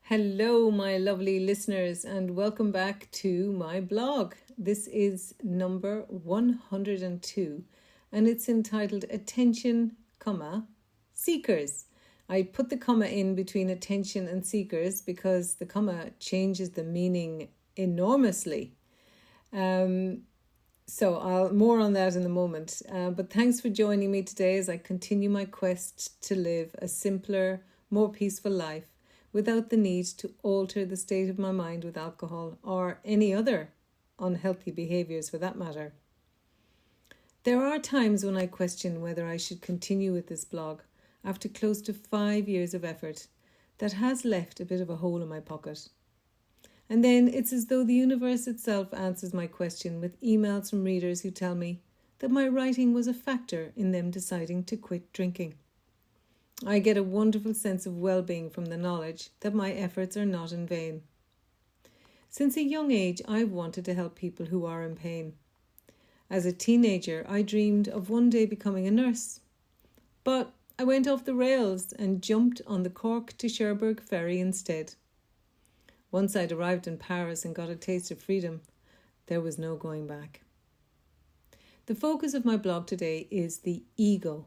Hello, my lovely listeners, and welcome back to my blog. This is number 102, and it's entitled Attention, Seekers. I put the comma in between attention and seekers because the comma changes the meaning enormously. So I'll more on that in a moment. But thanks for joining me today as I continue my quest to live a simpler, more peaceful life, without the need to alter the state of my mind with alcohol or any other unhealthy behaviours for that matter. There are times when I question whether I should continue with this blog after close to 5 years of effort that has left a bit of a hole in my pocket. And then it's as though the universe itself answers my question with emails from readers who tell me that my writing was a factor in them deciding to quit drinking. I get a wonderful sense of well-being from the knowledge that my efforts are not in vain. Since a young age, I've wanted to help people who are in pain. As a teenager, I dreamed of one day becoming a nurse. But I went off the rails and jumped on the Cork to Cherbourg ferry instead. Once I'd arrived in Paris and got a taste of freedom, there was no going back. The focus of my blog today is the ego.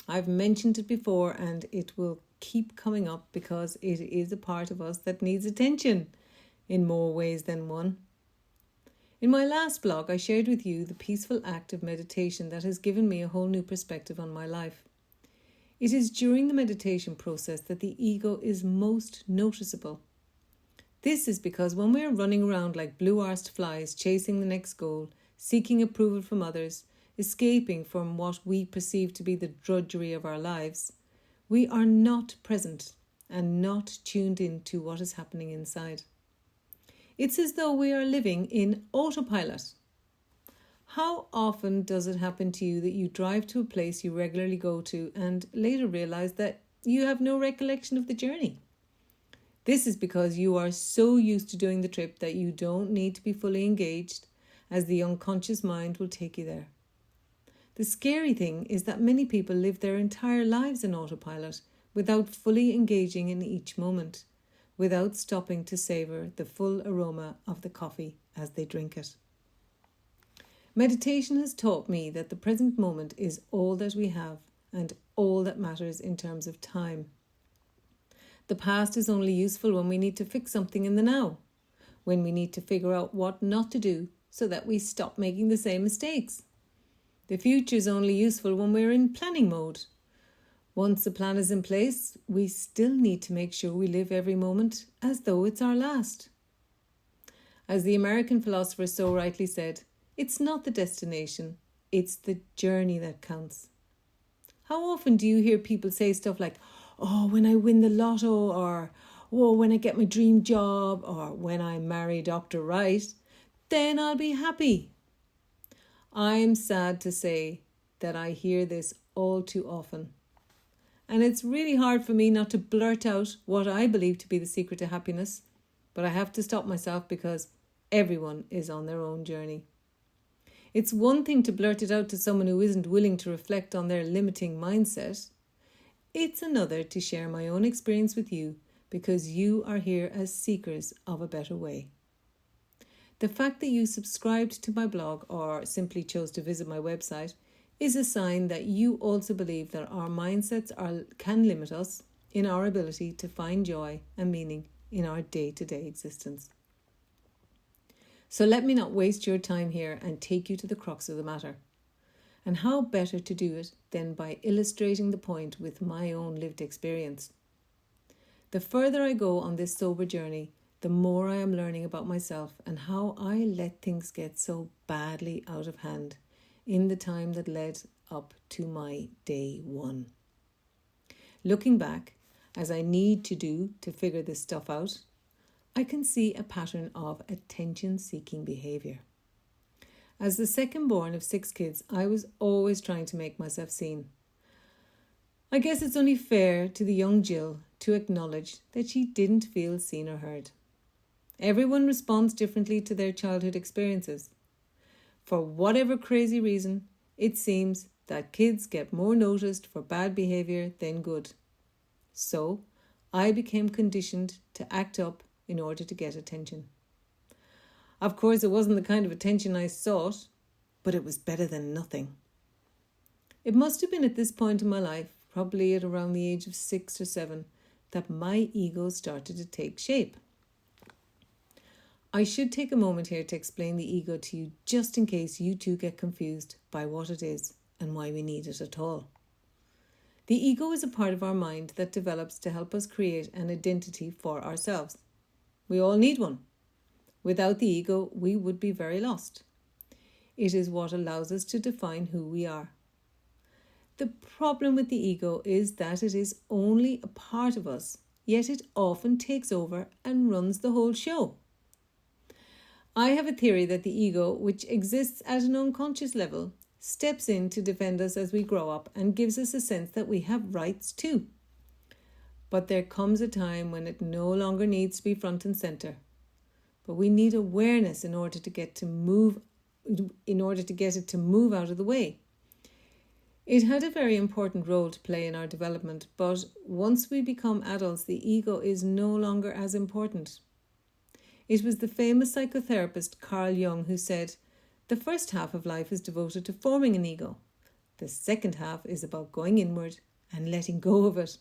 I've mentioned it before and it will keep coming up because it is a part of us that needs attention in more ways than one. In my last blog, I shared with you the peaceful act of meditation that has given me a whole new perspective on my life. It is during the meditation process that the ego is most noticeable. This is because when we are running around like blue-arsed flies, chasing the next goal, seeking approval from others, escaping from what we perceive to be the drudgery of our lives, we are not present and not tuned in to what is happening inside. It's as though we are living in autopilot. How often does it happen to you that you drive to a place you regularly go to and later realize that you have no recollection of the journey? This is because you are so used to doing the trip that you don't need to be fully engaged, as the unconscious mind will take you there. The scary thing is that many people live their entire lives in autopilot without fully engaging in each moment, without stopping to savour the full aroma of the coffee as they drink it. Meditation has taught me that the present moment is all that we have and all that matters in terms of time. The past is only useful when we need to fix something in the now, when we need to figure out what not to do so that we stop making the same mistakes. The future is only useful when we're in planning mode. Once the plan is in place, we still need to make sure we live every moment as though it's our last. As the American philosopher so rightly said, it's not the destination, it's the journey that counts. How often do you hear people say stuff like, "Oh, when I win the lotto," or "Oh, when I get my dream job," or "when I marry Dr. Right, then I'll be happy." I'm sad to say that I hear this all too often. And it's really hard for me not to blurt out what I believe to be the secret to happiness, but I have to stop myself because everyone is on their own journey. It's one thing to blurt it out to someone who isn't willing to reflect on their limiting mindset. It's another to share my own experience with you because you are here as seekers of a better way. The fact that you subscribed to my blog or simply chose to visit my website is a sign that you also believe that our mindsets can limit us in our ability to find joy and meaning in our day-to-day existence. So let me not waste your time here and take you to the crux of the matter. And how better to do it than by illustrating the point with my own lived experience. The further I go on this sober journey, the more I am learning about myself and how I let things get so badly out of hand in the time that led up to my day one. Looking back, as I need to do to figure this stuff out, I can see a pattern of attention-seeking behaviour. As the second born of 6 kids, I was always trying to make myself seen. I guess it's only fair to the young Jill to acknowledge that she didn't feel seen or heard. Everyone responds differently to their childhood experiences. For whatever crazy reason, it seems that kids get more noticed for bad behaviour than good. So, I became conditioned to act up in order to get attention. Of course, it wasn't the kind of attention I sought, but it was better than nothing. It must have been at this point in my life, probably at around the age of 6 or 7, that my ego started to take shape. I should take a moment here to explain the ego to you, just in case you too get confused by what it is and why we need it at all. The ego is a part of our mind that develops to help us create an identity for ourselves. We all need one. Without the ego, we would be very lost. It is what allows us to define who we are. The problem with the ego is that it is only a part of us, yet it often takes over and runs the whole show. I have a theory that the ego, which exists at an unconscious level, steps in to defend us as we grow up and gives us a sense that we have rights too. But there comes a time when it no longer needs to be front and center. But we need awareness in order to get it to move out of the way. It had a very important role to play in our development, but once we become adults, the ego is no longer as important. It was the famous psychotherapist Carl Jung who said, "The first half of life is devoted to forming an ego. The second half is about going inward and letting go of it."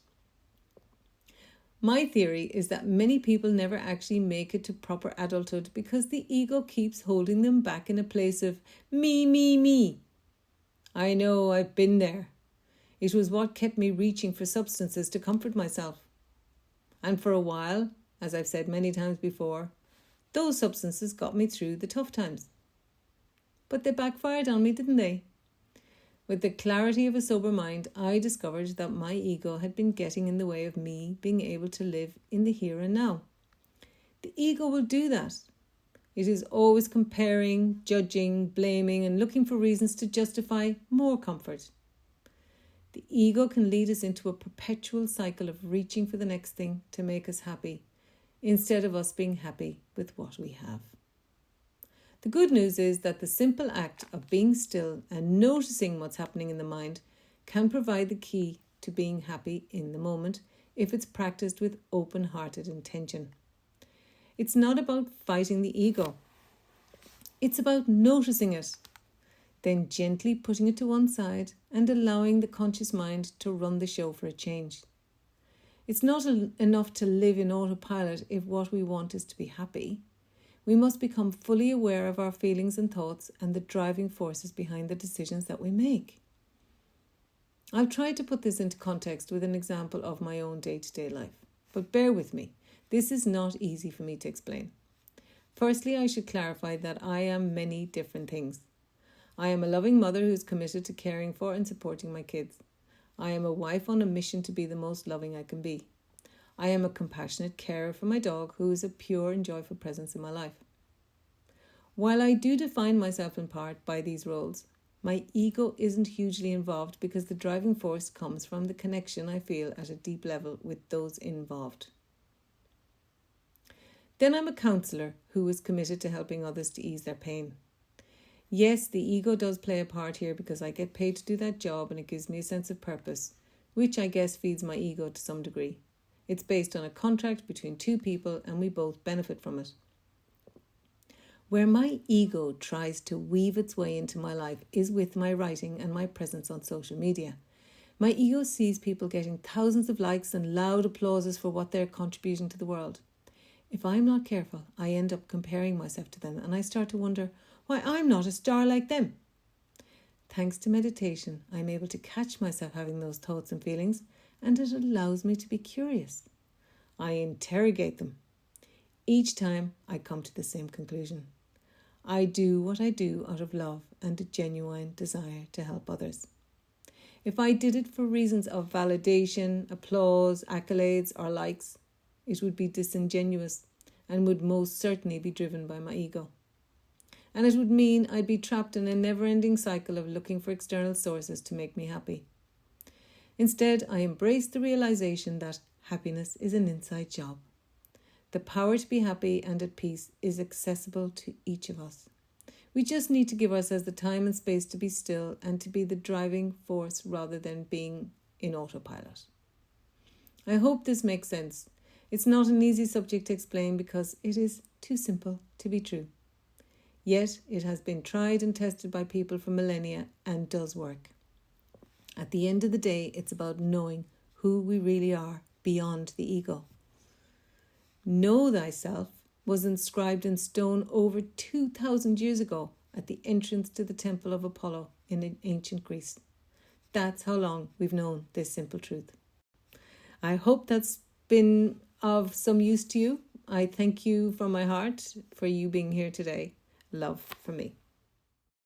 My theory is that many people never actually make it to proper adulthood because the ego keeps holding them back in a place of me, me, me. I know, I've been there. It was what kept me reaching for substances to comfort myself. And for a while, as I've said many times before, those substances got me through the tough times. But they backfired on me, didn't they? With the clarity of a sober mind, I discovered that my ego had been getting in the way of me being able to live in the here and now. The ego will do that. It is always comparing, judging, blaming, and looking for reasons to justify more comfort. The ego can lead us into a perpetual cycle of reaching for the next thing to make us happy, instead of us being happy with what we have. The good news is that the simple act of being still and noticing what's happening in the mind can provide the key to being happy in the moment if it's practiced with open-hearted intention. It's not about fighting the ego. It's about noticing it, then gently putting it to one side and allowing the conscious mind to run the show for a change. It's not enough to live in autopilot if what we want is to be happy. We must become fully aware of our feelings and thoughts and the driving forces behind the decisions that we make. I've tried to put this into context with an example of my own day-to-day life, but bear with me. This is not easy for me to explain. Firstly, I should clarify that I am many different things. I am a loving mother who's committed to caring for and supporting my kids. I am a wife on a mission to be the most loving I can be. I am a compassionate carer for my dog who is a pure and joyful presence in my life. While I do define myself in part by these roles, my ego isn't hugely involved because the driving force comes from the connection I feel at a deep level with those involved. Then I'm a counsellor who is committed to helping others to ease their pain. Yes, the ego does play a part here because I get paid to do that job and it gives me a sense of purpose, which I guess feeds my ego to some degree. It's based on a contract between two people and we both benefit from it. Where my ego tries to weave its way into my life is with my writing and my presence on social media. My ego sees people getting thousands of likes and loud applauses for what they're contributing to the world. If I'm not careful, I end up comparing myself to them and I start to wonder why I'm not a star like them. Thanks to meditation, I'm able to catch myself having those thoughts and feelings, and it allows me to be curious. I interrogate them. Each time I come to the same conclusion. I do what I do out of love and a genuine desire to help others. If I did it for reasons of validation, applause, accolades, or likes, it would be disingenuous and would most certainly be driven by my ego. And it would mean I'd be trapped in a never-ending cycle of looking for external sources to make me happy. Instead, I embrace the realization that happiness is an inside job. The power to be happy and at peace is accessible to each of us. We just need to give ourselves the time and space to be still and to be the driving force rather than being in autopilot. I hope this makes sense. It's not an easy subject to explain because it is too simple to be true. Yet it has been tried and tested by people for millennia and does work. At the end of the day, it's about knowing who we really are beyond the ego. Know thyself was inscribed in stone over 2,000 years ago at the entrance to the temple of Apollo in ancient Greece. That's how long we've known this simple truth. I hope that's been of some use to you. I thank you from my heart for you being here today. Love from me.